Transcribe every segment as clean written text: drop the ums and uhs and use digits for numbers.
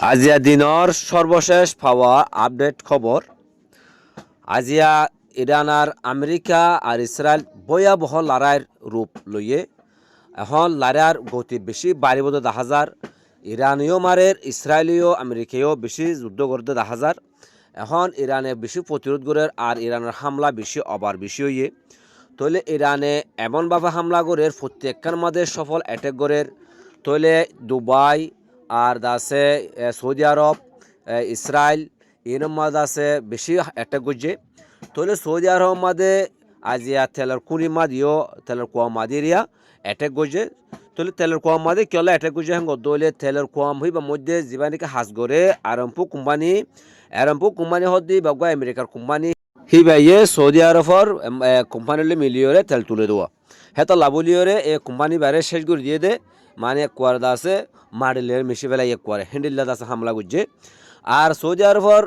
আজিয়া দিনৰ সর্বশেষ পাওয়া আপডেট খবর। আজিয়া ইরান আর আমেরিকা আর ইসরায়েল ভয়াবহ লড়াইয়ের রূপ লইয়ে এখন লড়াইয়ের গতি বেশি বাড়িব দেখা যার। ইরানীয় মারের ইসরায়েলীয় আমেরিকায়ও বেশি যুদ্ধ করতে দেখা যার। এখন ইরানে বেশি প্রতিরোধ করে আর ইরানের হামলা বেশি অবার বেশি হইয়ে তৈলে ইরানে এমনভাবে হামলা করে প্রত্যেকখান মাঝে সফল অ্যাটাক করে তৈলে দুবাই আর আছে সৌদি আরব ইসরায়েল এর মাঝে আছে বেশি অ্যাটাক করছে। তৈলে সৌদি আরব মাঝে আজিয়া তেলের কুড়ি মাদিও তেলের কুয়া মাদিরিয়া অ্যাটাক করছে। তৈলে তেলের কুয়া মাদি কেলা অ্যাটাক করছে হ্যাঁ দলে তেলের কুয়াম হই বা মধ্যে জীবানিকে হাস করে আরম্পু কোম্পানি হদি বা আমেরিকার কোম্পানি হিবাইয়ে সৌদি আরবর কোম্পানিলে মিলিয়রে তেল তুলে দেওয়া হেতা লাভলিয়রে এ কোম্পানি বাইরে শেষ করে দিয়ে দে মানে কোয়ারদা আছে মারিলের মিশি ফেলা ইয়ে করে হ্যান্ডিল্লা আছে হামলা করছে। আর সৌদি আরবর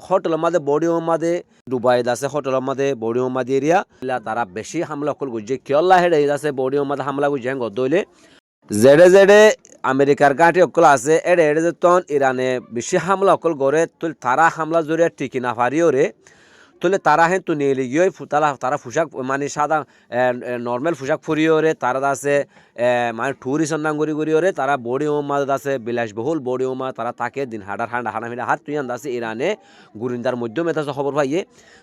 হোটেলের মাঝে বডি মাঝে দুবাই আছে হোটেলের মাঝে বডি মাঝে এরিয়া তারা বেশি হামলা কল করছে কেলা হেডে আছে বডি মাঝে হামলা করছে হ্যাঁ গদলে জেডে জেডে আমেরিকার গাঁটি অকল আছে এডে এডে যেতন ইরানে বেশি হামলা অকল করে তো তারা হামলা জড়িয়ে টিকি না পারিও রে তাহলে তারা হ্যাঁ তো নিয়ে গিয়ে তারা পোশাক মানে সাদা নর্মাল পোশাক ফুরিওরে তারা আছে মানে ট্যুরিস্ট নাঙ্গরি করিওরে তারা বডি ওমা আছে বিলাসবহুল বডি ওমা তারা থাকে দিন হাঁটার হাঁটা হাত তুই আছে ইরানে গুরিন্দার মাধ্যমে আছে খবর পাইয়ে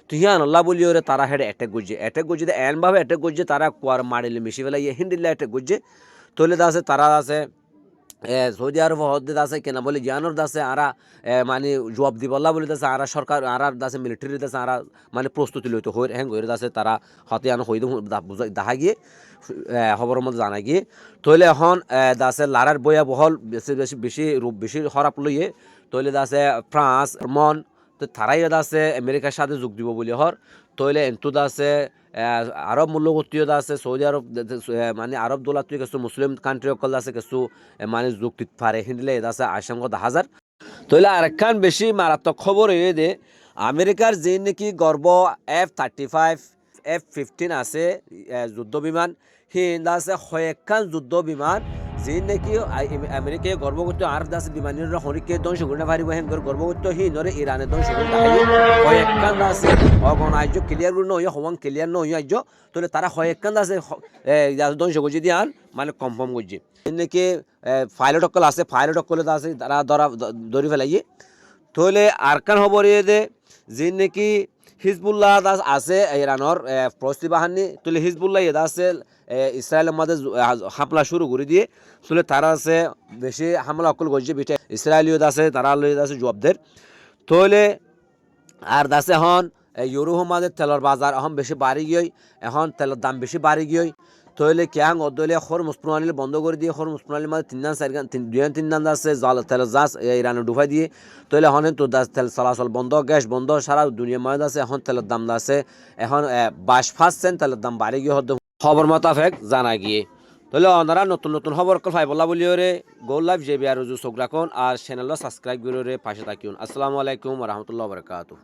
তুই আল্লাহ বলিওরে তারা হেঁটে অ্যাটাক করছে এমনভাবে অ্যাটাক করছে তারা কুয়ার মারিলে মিশি ফেলাইয়ে হিন্দিল্লা অ্যাটাক করছে তৈলে আছে তারা আছে সৌদি আরব হদ্দে আছে কেনা বলে জ্ঞানর দাসে আরা মানে জবাব দিবল্লা বলে দাসে আরা সরকার আরা দাসে মিলিটারি দাসে আরা মানে প্রস্তুতি লইতে হই হ্যাঁ হয়ে দাসে তারা হতে আনো হইদ দেখা গিয়ে খবরের মধ্যে জানা গিয়ে তৈলে এখন দাসে লারার বয়া বহল বেশি বেশি বেশি রূপ বেশি হরাপ লইয়ে তৈলে দাসে ফ্রান্স মন তো তারাই আছে আমেরিকার সাথে যোগ দিব বলে হর তৈলে এন্তু দাসে আরব মূল্যগতীয় আছে সৌদি আরব মানে আরব দোলা তুই কিছু মুসলিম কান্ট্রি অকল আছে কিছু মানে যুক্তি পারে হিন্দিলে এটা আছে আশঙ্কা 10,000 তৈলে আরেকখান বেশি মারাত্মক খবর এই দে আমেরিকার যে নাকি গর্ব F-35 F-15 আছে যুদ্ধ বিমান হিন্দা আছে কয়েকখান যুদ্ধ বিমান যে নাকি আমেরিকায় গর্বগত আর দাস বিমানের হরিকে ধ্বংস করে পারিব হেন করে গর্বগত হি নরে ইরানে ধ্বংস করে কয়েকখান আছে অগণাজ্য ক্লিয়ার করে নয় হওয়ান ক্লিয়ার নয় আজ্য তাহলে তারা কয়েকখান আছে ধ্বংস করছে দিয়ে আন মানে কনফার্ম করছে নাকি পাইলট অকল আছে পাইলট অকলে আছে তারা ধরি ফেলাইয়ে তাহলে আরকান খবর দে যে নাকি হিজবুল্লাহ দাস আছে ইরানোর প্রস্তুতি বাহিনী তুলে হিজবুল্লাহ এদা আছে ইসরায়েলের মাঝে হামলা শুরু করে দিয়ে তুলে তারা আছে বেশি হামলা অকল করছে বেটে ইসরায়েলীয় আছে তারা লইয়ে আছে জবাবদের তাহলে আর দাসে এখন ইউরোপ মাঝে তেলের বাজার এখন বেশি বাড়ি গিয়ে এখন তেলের দাম বেশি বাড়ি গিয়ে তৈলে ক্যাং অদলে খরমুজ প্রণালী বন্ধ করে দিয়ে খরমুজ প্রণালীর মাঝে 3 আছে জাল তেলের জাস ইরানে ডুবাই দিয়ে তৈলে এখন তো তেল চলাচল বন্ধ গ্যাস বন্ধ সারা দুনিয়ার মাঝে আছে এখন তেলের দাম আছে এখন 22% তেলের দাম বাড়ি গিয়ে খবর মোতাবেক জানা গিয়ে তাহলে ওনারা নতুন নতুন খবর ফাই বলা বলি ওরে গো লাইভ যে বিয়ার চোখ রাখুন আর চ্যানেলটা সাবস্ক্রাইব করে পাশে থাকুন। আসসালামু আলাইকুম রহমতুল্লাহ বরকাতুহ।